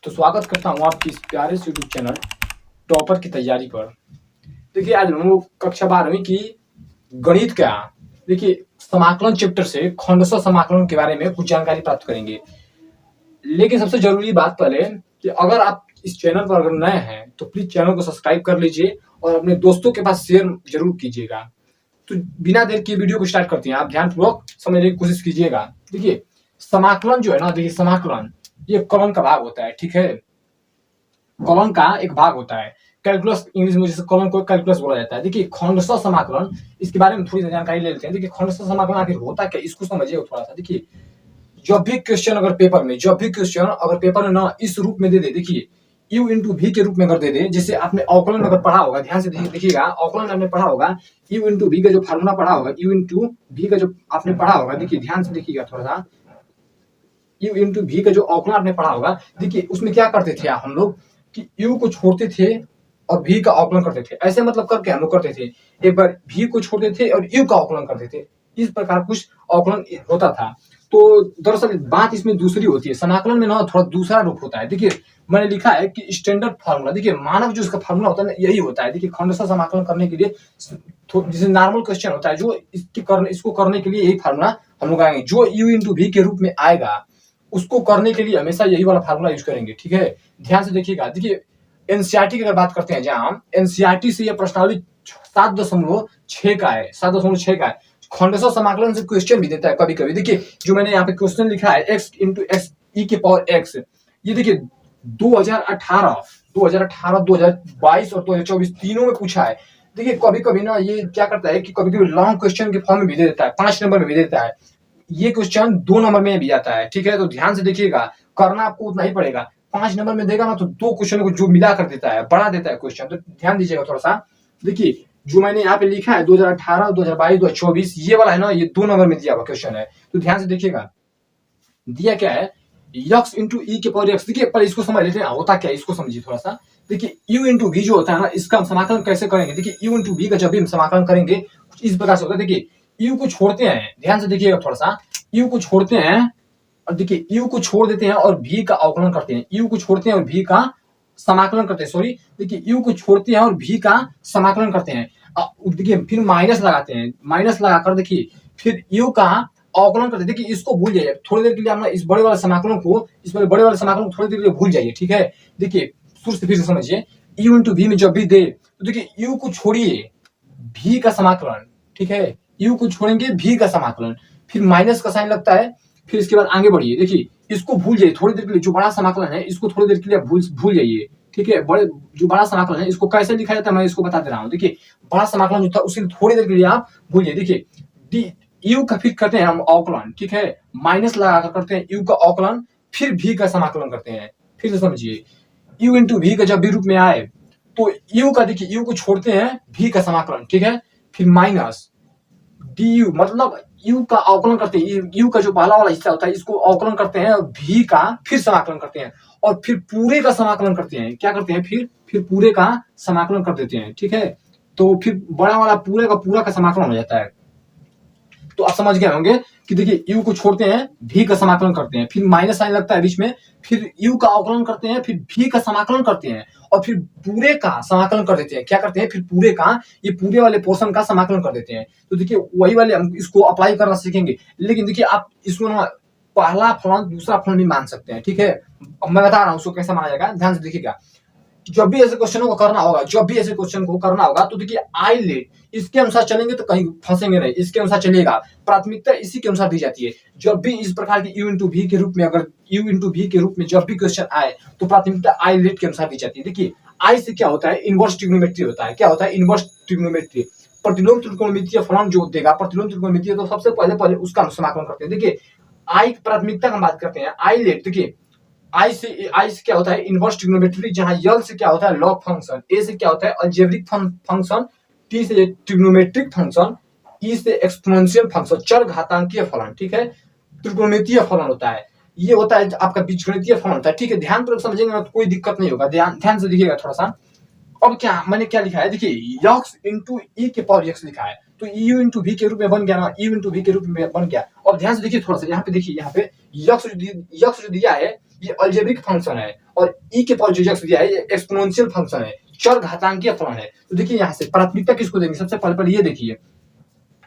तो स्वागत करता हूँ आपकी इस प्यारे से यूट्यूब चैनल टॉपर की तैयारी पर। देखिए आज हम लोग कक्षा 12वीं की गणित का देखिए समाकलन चैप्टर से खंडशः समाकलन के बारे में कुछ जानकारी प्राप्त करेंगे। लेकिन सबसे जरूरी बात पहले कि अगर आप इस चैनल पर अगर नए हैं तो प्लीज चैनल को सब्सक्राइब कर लीजिए और अपने दोस्तों के पास शेयर जरूर कीजिएगा। तो बिना देर के वीडियो को स्टार्ट करते हैं, आप ध्यानपूर्वक समझने की कोशिश कीजिएगा। देखिए समाकलन जो है ना, देखिए समाकलन ये कलन का भाग होता है, ठीक है। कलन का एक भाग होता है। कैलकुलस इंग्लिश में जैसे कलन को कैलकुलस बोला जाता है। देखिए खंडशः समाकलन, इसके बारे में थोड़ी सी जानकारी ले लेते हैं। देखिए खंडशः समाकलन आखिर होता क्या, इसको समझिए थोड़ा सा। देखिए जब भी क्वेश्चन अगर पेपर में ना इस रूप में दे दे, देखिए u इंटू v के रूप में अगर दे दे, जैसे आपने अवकलन अगर पढ़ा होगा, ध्यान से देखिएगा, अवकलन आपने पढ़ा होगा, u इंटू v का जो फार्मूला पढ़ा होगा, u इंटू v का जो आपने पढ़ा होगा, देखिए ध्यान से देखिएगा थोड़ा सा, u इंटू v का जो अवकलन आपने पढ़ा होगा, देखिए उसमें क्या करते थे हम लोग कि u को छोड़ते थे और v का अवकलन करते थे। ऐसे मतलब करके हम लोग करते थे, एक बार v को छोड़ते थे और u का अवकलन करते थे। इस प्रकार कुछ अवकलन होता था। तो दरअसल बात इसमें दूसरी होती है, समाकलन में ना थोड़ा दूसरा रूप होता है। देखिए मैंने लिखा है कि स्टैंडर्ड फार्मूला, देखिए मानक जो इसका फार्मूला होता है ना, यही होता है। देखिए खंडशः समाकलन करने के लिए जैसे नॉर्मल क्वेश्चन होता है, जो इसको करने के लिए यही फार्मूला हम लोग आएंगे। जो u इंटू v के रूप में आएगा उसको करने के लिए हमेशा यही वाला फार्मूला यूज करेंगे, ठीक है। ध्यान से देखिएगा। देखिए एनसीईआरटी की अगर बात करते हैं, जहां हम एनसीईआरटी से यह प्रश्नावली 7.6 का है, 7.6 का है। खंडशः समाकलन से क्वेश्चन भी देता है कभी कभी। देखिए जो मैंने यहाँ पे क्वेश्चन लिखा है x इंटू एक्स ई के पावर x, ये देखिए 2018, 2022 और 2024 तीनों में पूछा है। देखिए कभी कभी ना ये क्या करता है कि कभी कभी लॉन्ग क्वेश्चन के फॉर्म में भी दे देता है, 5 नंबर में भी दे देता है। ये क्वेश्चन 2 नंबर में भी आता है, ठीक है। तो ध्यान से देखिएगा, करना आपको उतना ही पड़ेगा। 5 नंबर में देगा ना तो 2 क्वेश्चन को जो मिला कर देता है, बढ़ा देता है क्वेश्चन। तो ध्यान दीजिएगा थोड़ा सा। देखिए जो मैंने यहाँ पे लिखा है 2018, 2022, 2024, ये वाला है ना, ये 2 नंबर में दिया हुआ क्वेश्चन है। तो ध्यान से देखिएगा, दिया क्या है, x इंटू ई के पावर x। देखिए पर इसको समझ लेते हैं होता क्या है, इसको समझिए थोड़ा सा। देखिए u इंटू v जो होता है ना, इसका हम समाकलन कैसे करेंगे। देखिए u इंटू v का जब भी हम समाकलन करेंगे कुछ इस प्रकार से होता है। देखिए u को छोड़ते हैं, ध्यान से देखिएगा थोड़ा सा, u को छोड़ते हैं और देखिए u को छोड़ देते हैं और v का अवकलन करते हैं। u को छोड़ते हैं और v का समाकलन करते हैं, सॉरी, देखिए u को छोड़ते हैं और v का समाकलन करते हैं। देखिए फिर माइनस लगाते हैं, माइनस लगाकर देखिए फिर u का अवकलन करते हैं। देखिए इसको भूल जाइए थोड़ी देर के लिए, हम इस बड़े वाले समाकलन को, थोड़ी देर के लिए भूल जाइए, ठीक है। देखिए शुरू से फिर से समझिए, u इंटू v में जब भी दे तो देखिए u को छोड़िए v का समाकलन, ठीक है। u को छोड़ेंगे v का समाकलन, फिर माइनस का साइन लगता है, फिर इसके बाद आगे बढ़िए। देखिए इसको भूल जाइए थोड़ी देर के लिए, जो बड़ा समाकलन है इसको थोड़ी देर के लिए भूल जाइए, ठीक है। जो बड़ा समाकलन है इसको कैसे लिखा जाता है मैं इसको बता दे रहा हूँ। देखिए बड़ा समाकलन जो था उसके थोड़ी देर के लिए आप भूल जाइए। देखिए u का फिर करते हैं हम अवकलन, ठीक है, माइनस लगाकर करते हैं u का अवकलन, फिर v का समाकलन करते हैं। फिर से समझिए, u इंटू v का जब भी रूप में आए तो u का, देखिए u को छोड़ते हैं v का समाकलन, ठीक है, फिर माइनस du, मतलब u का अवकलन करते हैं। u का जो पहला वाला हिस्सा होता है इसको अवकलन करते हैं, v का फिर समाकलन करते हैं और फिर पूरे का समाकलन करते हैं। क्या करते हैं, फिर पूरे का समाकलन कर देते हैं, ठीक है। तो फिर बड़ा वाला पूरा का समाकलन हो जाता है। तो आप समझ गए होंगे कि देखिए u को छोड़ते हैं, v का समाकलन करते हैं, फिर माइनस साइन लगता है बीच में, फिर u का अवकलन करते हैं, फिर v का समाकलन करते हैं और फिर पूरे का समाकलन कर देते हैं। क्या करते हैं, फिर पूरे का, ये पूरे वाले पोर्शन का समाकलन कर देते हैं। तो देखिए वही वाले हम इसको अप्लाई करना सीखेंगे। लेकिन देखिए आप इसको ना पहला फलन दूसरा फलन भी मान सकते हैं, ठीक है। मैं बता रहा हूँ उसको कैसे माना जाएगा, ध्यान से देखिएगा। जब भी ऐसे क्वेश्चन को करना होगा तो देखिए आई लेट, इसके अनुसार चलेंगे तो कहीं फंसेंगे नहीं, इसके अनुसार चलिएगा। प्राथमिकता इसी के अनुसार दी जाती है। जब भी इस प्रकार की u इंटू v के रूप में, अगर u इंटू v के रूप में जब भी क्वेश्चन आए तो प्राथमिकता आई लेट के अनुसार दी जाती है। देखिए आई से क्या होता है, इनवर्स ट्रिग्नोमेट्री होता है। क्या होता है, इनवर्स ट्रिग्नोमेट्री। प्रतिलोम त्रिकोणमितीय फलन जो देगा, प्रतिलोम त्रिकोणमितीय, तो सबसे पहले उसका समाकलन करते हैं। देखिए आई प्राथमिकता की बात करते हैं, आई लेट। देखिए आई से क्या होता है, इनवर्स ट्रिग्नोमेट्री, जहां यल से क्या होता है, लॉग फंक्शन, ए से क्या होता है, अलजेब्रिक फंक्शन, टी से ट्रिग्नोमेट्रिक फंक्शन, ई से एक्सपोनेंशियल फंक्शन, चर घातांकीय फलन, ठीक है। त्रिकोणमितीय फलन होता है, ये होता है आपका बीजगणितीय फलन होता है, ठीक है। ध्यान पूर्वक समझेंगे ना तो कोई दिक्कत नहीं होगा। ध्यान से देखिएगा थोड़ा सा। अब क्या मैंने क्या लिखा है, देखिए x इंटू ई के पावर x लिखा है, तो u इंटू v के रूप में बन गया ना, u इंटू v के रूप में बन गया। अब ध्यान से देखिए थोड़ा सा, यहाँ पे देखिए, यहाँ पे x जो दिया है ये अलजेब्रिक फंक्शन है और ई के पावर जो एक्स दिया है ये एक्सपोनेंशियल फंक्शन है, चर घातांकीय फलन है। तो देखिए यहाँ से प्राथमिकता किसको देंगे, सबसे पहले ये देखिए,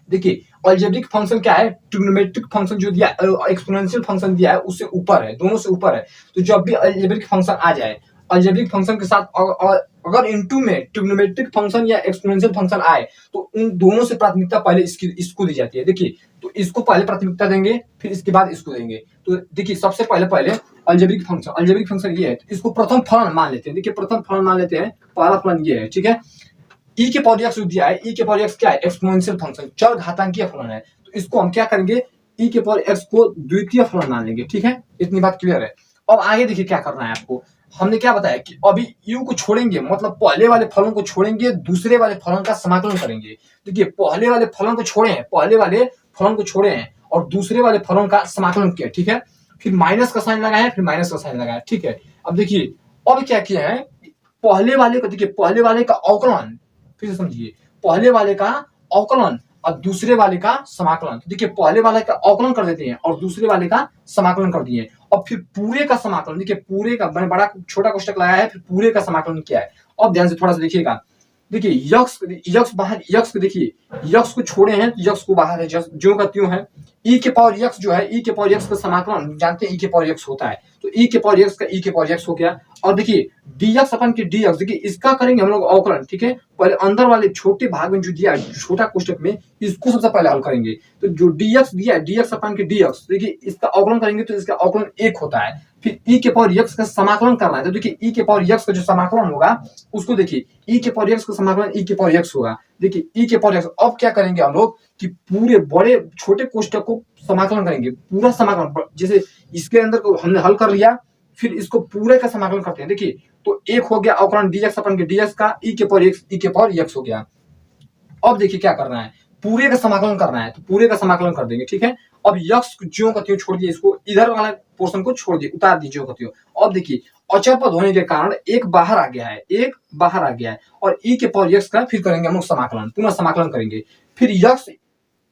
देखिए अलजेब्रिक फंक्शन क्या है, ट्रिग्नोमेट्रिक फंक्शन जो दिया एक्सपोनेंशियल फंक्शन दिया है उससे ऊपर है, दोनों से ऊपर है। तो जब भी अलजेब्रिक फंक्शन आ जाए, अलजेब्रिक फंक्शन के साथ अगर इनटू में ट्रिग्नोमेट्रिक फंक्शन या एक्सपोनेंशियल फंक्शन आए तो उन दोनों से प्राथमिकता पहले इसको दी जाती है। देखिए तो इसको पहले प्राथमिकता देंगे, फिर इसके बाद इसको देंगे। तो देखिए सबसे पहले अलजेब्रिक फंक्शन ये है, तो इसको प्रथम फलन मान लेते हैं। देखिए प्रथम फलन मान लेते हैं, पहला फलन ये है, ठीक है। ई के पावर एक्स दिया है, ई के पावर एक्स क्या है, एक्सपोनेंशियल फंक्शन, चर घातांकीय फलन है। तो इसको हम क्या करेंगे, ई के पावर एक्स को द्वितीय फलन मान लेंगे, ठीक है। इतनी बात क्लियर है। अब आगे देखिए क्या करना है आपको, हमने क्या बताया कि अभी यू को छोड़ेंगे, मतलब पहले वाले फलन को छोड़ेंगे, दूसरे वाले फलन का समाकलन करेंगे। देखिए पहले वाले फलन को छोड़े हैं, और दूसरे वाले फलन का समाकलन किया, ठीक है। फिर माइनस का साइन लगाया, फिर माइनस का साइन लगाया, ठीक है। अब देखिए अब क्या किया है, पहले वाले को देखिए, पहले वाले का अवकलन, फिर से समझिए, पहले वाले का अवकलन और दूसरे वाले का समाकलन। देखिए पहले वाले का अवकलन कर देते हैं और दूसरे वाले का समाकलन कर दिए, और फिर पूरे का समाकलन, देखिए पूरे का, मैंने बड़ा छोटा कोष्टक लगाया है, फिर पूरे का समाकलन किया है। अब ध्यान से थोड़ा सा देखिएगा, देखिए यक्स बाहर, यक्स को देखिए, यक्स को छोड़े हैं तो यक्स को बाहर है, जो का त्यों है। ई के पावर यक्स जो है, ई के पावर यक्स का समाकलन जानते हैं, ई के पावर यक्स होता है, तो ई के पावर यक्स का ई के पावर यक्स हो गया। और देखिए dx अपन के dx, देखिए इसका करेंगे हम लोग अवकलन, ठीक है। पहले अंदर वाले छोटे भाग में जो दिया है छोटा कोष्टक में, इसको सबसे पहले हल करेंगे। तो जो dx दिया है, dx अपन के dx, देखिए इसका अवकलन करेंगे तो इसका अवकलन 1 होता है। फिर ई के पावर x का समाकलन करना है, तो देखिए ई के पावर x का जो समाकलन होगा उसको देखिए, ई के पावर x का समाकलन ई के पावर x होगा। देखिए ई के पावर x, अब क्या करेंगे हम लोग कि पूरे बड़े छोटे कोष्टक को समाकलन करेंगे, पूरा समाकलन, जैसे इसके अंदर को हमने हल कर लिया, फिर इसको पूरे का समाकलन करते हैं। देखिए तो 1 हो गया अवकलन dx अपन के dx का, ई के पावर x हो गया। अब देखिए क्या करना है, पूरे का समाकलन करना है, तो पूरे का समाकलन कर देंगे, ठीक है। अब यक्स ज्यों का त्यों छोड़ दिए, इसको इधर वाला पोर्शन को छोड़ दिए, उतार दीजिए ज्यों का त्यों। अब देखिए अचर पद होने के कारण एक बाहर आ गया है, एक बाहर आ गया है, और ई के पावर x का फिर करेंगे हम लोग समाकलन, पुनः समाकलन करेंगे। फिर यक्स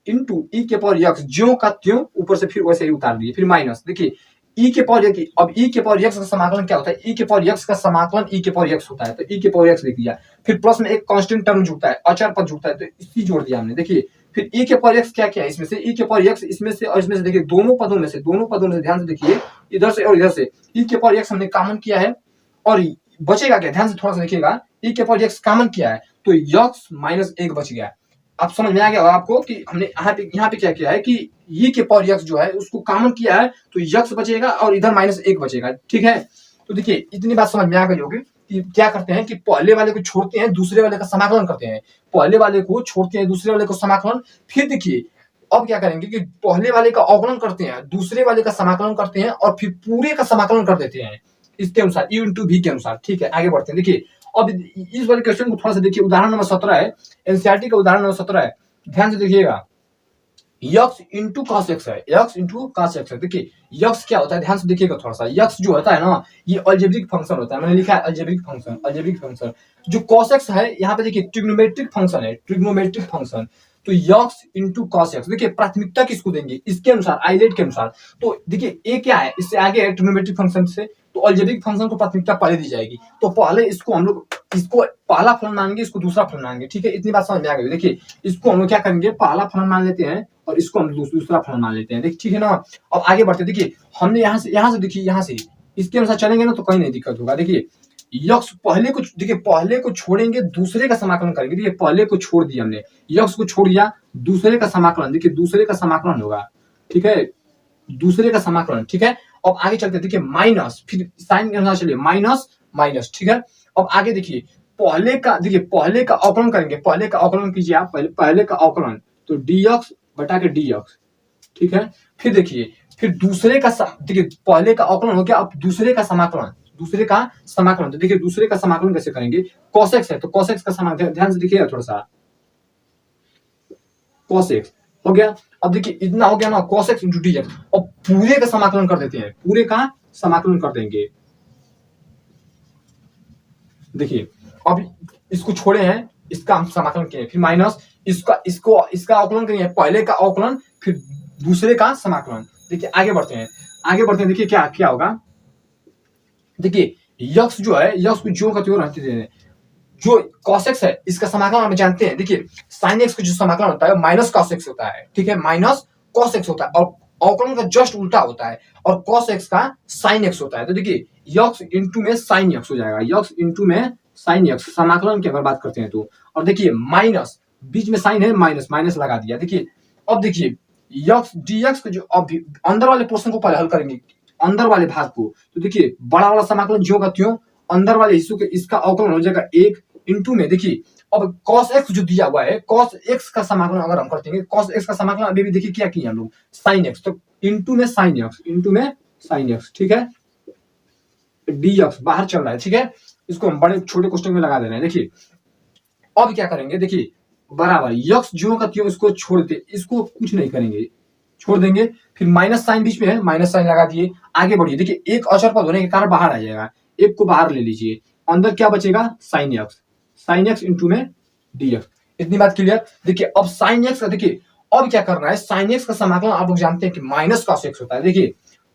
इंटू ई के पावर x ज्यों का त्यों ऊपर से फिर वैसे ही उतार दिए, फिर माइनस। देखिए ई के पावर, अब ई के पावर x का समाकलन क्या होता है, ई के पावर x का समाकलन ई के पावर x होता है, तो ई के पावर x लिख दिया। फिर प्लस में एक कांस्टेंट टर्म जुड़ता है, अचर पद जुड़ता है, तो इसी जोड़ दिया हमने। देखिए फिर ई के पावर x क्या क्या है, इसमें से ई के पावर x इसमें से और इसमें से, देखिए दोनों पदों में से ध्यान से देखिए, इधर से और इधर से ई के पावर x हमने कॉमन किया है, और बचेगा क्या, ध्यान से थोड़ा सा देखिएगा, ई के पावर x कॉमन किया है तो x माइनस 1 बच गया। आप समझ में आ गया आपको कि हमने यहाँ पे क्या किया है कि ई के पावर x जो है उसको कॉमन किया है, तो x बचेगा और इधर माइनस 1 बचेगा, ठीक है। तो देखिए इतनी बात समझ में आ गई होगी कि क्या करते हैं कि पहले वाले को छोड़ते हैं, दूसरे वाले का समाकलन करते हैं, पहले वाले को छोड़ते हैं, दूसरे वाले को समाकलन। फिर देखिए अब क्या करेंगे कि पहले वाले का अवकलन करते हैं, दूसरे वाले का समाकलन करते हैं, और फिर पूरे का समाकलन कर देते हैं इसके अनुसार, u इंटू v के अनुसार, ठीक है। आगे बढ़ते हैं, देखिए अब इस वाले क्वेश्चन को थोड़ा सा देखिए, उदाहरण नंबर 17 है, एनसीईआरटी का उदाहरण नंबर 17 है, ध्यान से देखिएगा। x इंटू cos x है, x इंटू cos x है। देखिए x क्या होता है, ध्यान से देखिएगा थोड़ा सा, x जो होता है ना, ये अलजेब्रिक फंक्शन होता है, मैंने लिखा है अलजेब्रिक फंक्शन। जो cos x है यहाँ पे देखिए ट्रिग्नोमेट्रिक फंक्शन है, ट्रिग्नोमेट्रिक फंक्शन। तो x इंटू cos x, देखिए प्राथमिकता किसको देंगे, इसके अनुसार, आइलेट के अनुसार। तो देखिए ए क्या है, इससे आगे है ट्रिग्नोमेट्रिक फंक्शन से, तो अलजेब्रिक फंक्शन को प्राथमिकता पहले दी जाएगी, तो पहले इसको हम लोग, इसको पहला फलन मानेंगे, इसको दूसरा फलन मानेंगे, ठीक है। इतनी बात समझ में आ गई। देखिए इसको हम लोग क्या करेंगे, पहला फलन मान लेते हैं और इसको हम दूसरा फलन मान लेते हैं, देखिए ठीक है ना। अब आगे बढ़ते, देखिए हमने यहाँ से देखिए, यहाँ से इसके अनुसार चलेंगे ना तो कहीं नहीं दिक्कत होगा। देखिए यक्स पहले को, देखिए पहले को छोड़ेंगे, दूसरे का समाकलन करेंगे। देखिए पहले को छोड़ दिया हमने, यक्स को छोड़ दिया, दूसरे का समाकलन, देखिए दूसरे का समाकलन होगा, ठीक है, दूसरे का समाकलन, ठीक है। अब आगे चलते हैं, देखिए माइनस, फिर साइन के अनुसार चलिए, माइनस माइनस, ठीक है। अब आगे देखिए पहले का, देखिए पहले का अवकलन करेंगे, पहले का अवकलन कीजिए आप, पहले का अवकलन, तो dx बटा के dx, ठीक है। फिर देखिए, फिर दूसरे का, देखिए पहले का अवकलन हो गया, अब दूसरे का समाकलन, तो देखिए दूसरे का समाकलन कैसे करेंगे, cos x है, तो cos x का समाकलन, ध्यान से देखिएगा थोड़ा सा, cos x हो गया। अब देखिए इतना हो गया ना, cos x इंटू dx, और पूरे का समाकलन कर देते हैं, पूरे का समाकलन कर देंगे। देखिए अब इसको छोड़े हैं, इसका हम समाकलन किए, फिर माइनस इसका अवकलन करेंगे, पहले का अवकलन फिर दूसरे का समाकलन। देखिए आगे बढ़ते हैं, देखिए क्या क्या होगा। देखिए यक्स जो है, यक्स को ज्यों का त्यों रहते हैं। जो cos x है इसका समाकलन हम जानते हैं, देखिए sin x का जो समाकलन होता है माइनस cos x होता है, ठीक है, माइनस cos x होता है, और अवकलन का जस्ट उल्टा होता है, और cos x का sin x होता है। तो देखिए यक्स इंटू में sin x हो जाएगा, यक्स इंटू में sin x समाकलन की अगर बात करते हैं तो। और देखिए माइनस, बीच में साइन है, माइनस माइनस लगा दिया। देखिए अब देखिए यक्स dx को जो अब अंदर वाले पोर्शन को पहले हल करेंगे, अंदर वाले भाग को। तो देखिए बड़ा वाला समाकलन ज्यों का त्यों, अंदर वाले हिस्सों के इसका अवकलन हो जाएगा 1 इंटू में। देखिए अब cos x जो दिया हुआ है, cos x का समाकलन अगर हम करते हैं, cos x का समाकलन अभी भी देखिए क्या किए हम लोग, sin x, तो इंटू में sin x, इंटू में sin x, ठीक है, dx बाहर चल रहा है, ठीक है, इसको हम बड़े छोटे क्वेश्चन में लगा देना है। देखिए अब क्या करेंगे, देखिए बराबर यक्स ज्यों का त्यों इसको छोड़ दे, इसको कुछ नहीं करेंगे, छोड़ देंगे, फिर माइनस साइन बीच में है, माइनस साइन लगा दिए, आगे बढ़िए। देखिए एक अचर पद होने के कारण बाहर आ जाएगा, एक को बाहर ले लीजिए, अंदर क्या बचेगा, sine x, sine x into में dx। इतनी बात क्लियर। देखिए अब साइन एक्स का, देखिए अब क्या करना है, साइन एक्स का समाकलन आप लोग जानते हैं कि माइनस cos x होता है। देखिए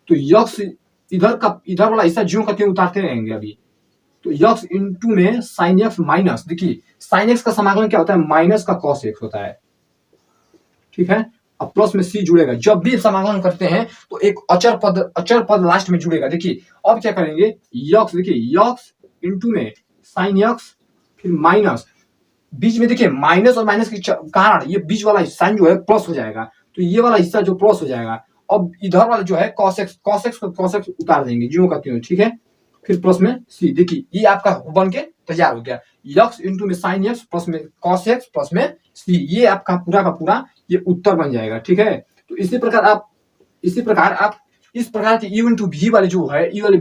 तो यक्स इधर का, इधर वाला हिस्सा ज्यों का त्यों उतारते रहेंगे अभी, तो यक्स इंटू में साइन एक्स माइनस, देखिए साइन एक्स का समाकलन क्या होता है, माइनस का cos x होता है, ठीक है, अब प्लस में c जुड़ेगा। जब भी समाकलन करते हैं तो एक अचर पद लास्ट में जुड़ेगा। देखिए अब क्या करेंगे, यक्स, देखिए यक्स इंटू में साइन एक्स, फिर माइनस, बीच में देखिए माइनस और माइनस के कारण ये बीच वाला साइन जो है प्लस हो जाएगा, तो ये वाला हिस्सा जो प्लस हो जाएगा। अब इधर वाला जो है cos x उतार देंगे ज्यों का त्यों, ठीक है, फिर प्लस में c। देखिए ये आपका बन के तैयार हो गया, यक्स इंटू में साइन एक्स प्लस में cos x प्लस में c, ये आपका पूरा का पूरा ये उत्तर बन जाएगा, ठीक है। तो इसी प्रकार आप इस प्रकार के u इंटू v वाले जो है, u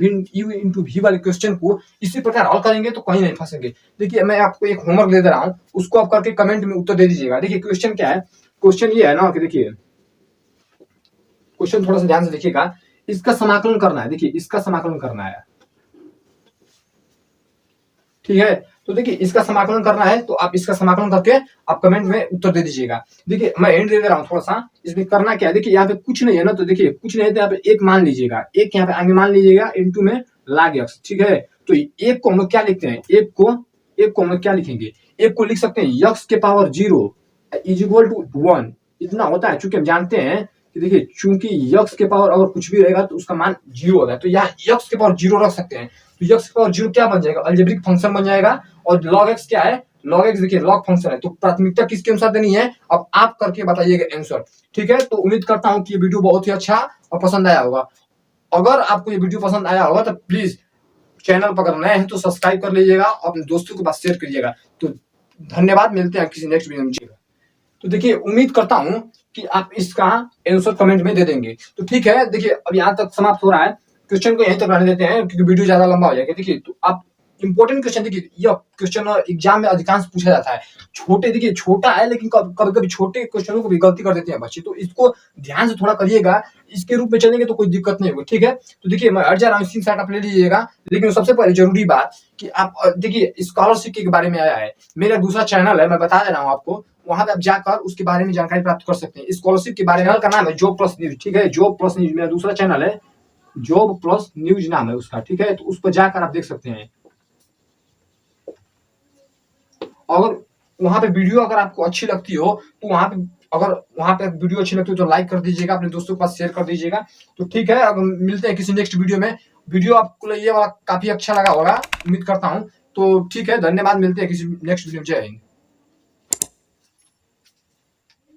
इंटू v वाले क्वेश्चन को इसी प्रकार हल करेंगे तो कहीं नहीं फंसेंगे। देखिए मैं आपको एक होमवर्क दे रहा हूं, उसको आप करके कमेंट में उत्तर दे दीजिएगा। देखिए क्वेश्चन क्या है, क्वेश्चन ये है ना कि देखिए क्वेश्चन थोड़ा सा ध्यान से देखिएगा, इसका समाकलन करना है, देखिए इसका समाकलन करना है, ठीक है। तो देखिए इसका समाकलन करना है, तो आप इसका समाकलन करके आप कमेंट में उत्तर दे दीजिएगा। देखिए मैं एंड दे रहा हूँ थोड़ा सा, इसमें करना क्या है, देखिए यहाँ पे कुछ नहीं है ना, तो देखिए कुछ नहीं है तो यहाँ पे एक मान लीजिएगा, एक यहाँ पे आगे मान लीजिएगा इंटू में log x, ठीक है। तो एक को हम लोग क्या लिखते हैं, एक को हम लोग क्या लिखेंगे, एक को लिख सकते हैं x के पावर 0 इज इक्वल टू 1, इतना होता है। चूंकि हम जानते हैं कि देखिए चूंकि x के पावर अगर कुछ भी रहेगा तो उसका मान 0 होगा, तो यहाँ x के पावर 0 रख सकते हैं। तो x के पावर 0 क्या बन जाएगा, अलजेब्रिक फंक्शन बन जाएगा, और log x क्या है, log x देखिए log फंक्शन है। तो प्राथमिकता किसके अनुसार देनी है, अब आप करके बताइएगा आंसर, ठीक है। तो उम्मीद करता हूं कि ये वीडियो बहुत ही अच्छा और पसंद आया होगा। अगर आपको ये वीडियो पसंद आया होगा तो प्लीज चैनल पर अगर नए हैं तो सब्सक्राइब कर लीजिएगा और अपने दोस्तों के पास शेयर करिएगा। तो धन्यवाद, मिलते हैं किसी नेक्स्ट वीडियो में। तो देखिए उम्मीद करता हूं कि आप इसका आंसर कमेंट में दे देंगे। तो ठीक है, देखिए अब यहाँ तक समाप्त हो रहा है, क्वेश्चन को यहीं तक रहने देते हैं क्योंकि वीडियो ज्यादा लंबा हो जाएगा। देखिए तो आप इंपॉर्टेंट क्वेश्चन, देखिए यह क्वेश्चन एग्जाम में अधिकांश पूछा जाता है, छोटे, देखिए छोटा है लेकिन कभी कभी छोटे क्वेश्चनों को भी गलती कर देते हैं बच्चे, तो इसको ध्यान से थोड़ा करिएगा, इसके रूप में चलेंगे तो कोई दिक्कत नहीं होगी, ठीक है। तो देखिए मैं हट जा रहा हूँ, स्क्रीनशॉट आप ले लीजिएगा, लेकिन सबसे पहले जरूरी बात कि आप देखिए स्कॉलरशिप के बारे में आया है, मेरा दूसरा चैनल है, मैं बता दे रहा हूँ आपको, वहां पे आप जाकर उसके बारे में जानकारी प्राप्त कर सकते हैं। स्कॉलरशिप के बारे में का नाम है जॉब प्लस न्यूज, ठीक है, जॉब प्लस न्यूज मेरा दूसरा चैनल है, जॉब प्लस न्यूज नाम है उसका, ठीक है। तो उस पर जाकर आप देख सकते हैं। अगर वहां पे वीडियो अगर आपको अच्छी लगती हो तो वहां पे वीडियो अच्छी लगती हो तो लाइक कर दीजिएगा, अपने दोस्तों के पास शेयर कर दीजिएगा। तो ठीक है, अब मिलते हैं किसी नेक्स्ट वीडियो में। वीडियो आपको ये वाला काफी अच्छा लगा होगा, उम्मीद करता हूँ। तो ठीक है, धन्यवाद, मिलते हैं किसी नेक्स्ट वीडियो में। जय हिंद।